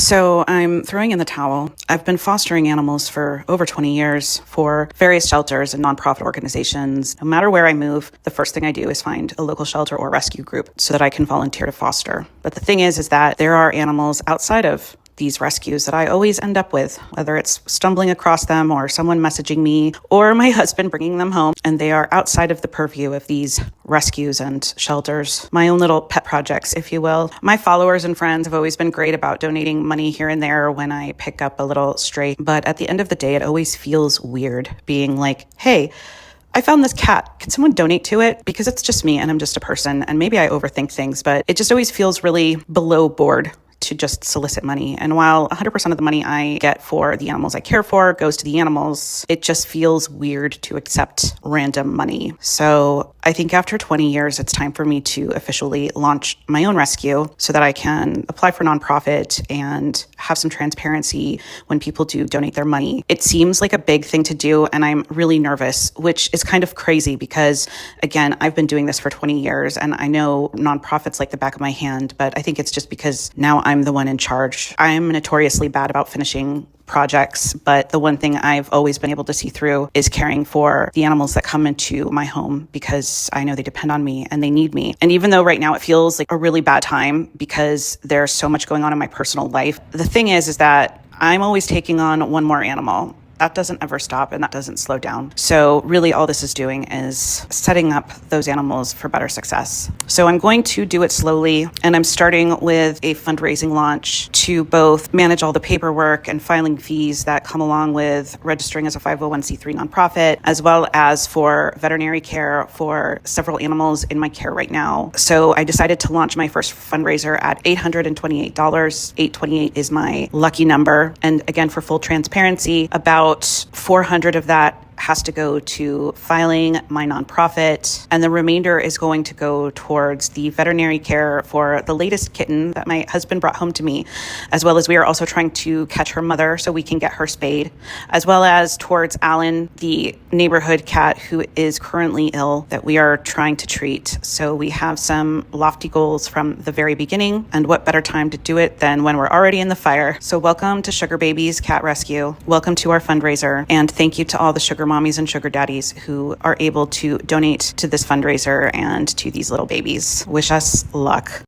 So I'm throwing in the towel. I've been fostering animals for over 20 years for various shelters and nonprofit organizations. No matter where I move, the first thing I do is find a local shelter or rescue group so that I can volunteer to foster. But the thing is that there are animals outside of these rescues that I always end up with, whether it's stumbling across them or someone messaging me or my husband bringing them home, and they are outside of the purview of these rescues and shelters, my own little pet projects, if you will. My followers and friends have always been great about donating money here and there when I pick up a little stray, but at the end of the day, it always feels weird being like, hey, I found this cat. Can someone donate to it? Because it's just me and I'm just a person, and maybe I overthink things, but it just always feels really below board to just solicit money. And while 100% of the money I get for the animals I care for goes to the animals, it just feels weird to accept random money. So I think after 20 years, it's time for me to officially launch my own rescue so that I can apply for nonprofit and have some transparency when people do donate their money. It seems like a big thing to do, and I'm really nervous, which is kind of crazy because, again, I've been doing this for 20 years and I know nonprofits like the back of my hand, but I think it's just because now I'm the one in charge. I'm notoriously bad about finishing projects, but the one thing I've always been able to see through is caring for the animals that come into my home because I know they depend on me and they need me. And even though right now it feels like a really bad time because there's so much going on in my personal life, the thing is that I'm always taking on one more animal. That doesn't ever stop and that doesn't slow down. So really all this is doing is setting up those animals for better success. So I'm going to do it slowly, and I'm starting with a fundraising launch to both manage all the paperwork and filing fees that come along with registering as a 501c3 nonprofit, as well as for veterinary care for several animals in my care right now. So I decided to launch my first fundraiser at $828. $828 is my lucky number. And again, for full transparency, about 400 of that has to go to filing my nonprofit, and the remainder is going to go towards the veterinary care for the latest kitten that my husband brought home to me, as well as we are also trying to catch her mother so we can get her spayed, as well as towards Alan, the neighborhood cat who is currently ill that we are trying to treat. So we have some lofty goals from the very beginning, and what better time to do it than when we're already in the fire. So welcome to Sugar Babies Cat Rescue. Welcome to our fundraiser, and thank you to all the sugar mommies and sugar daddies who are able to donate to this fundraiser and to these little babies. Wish us luck.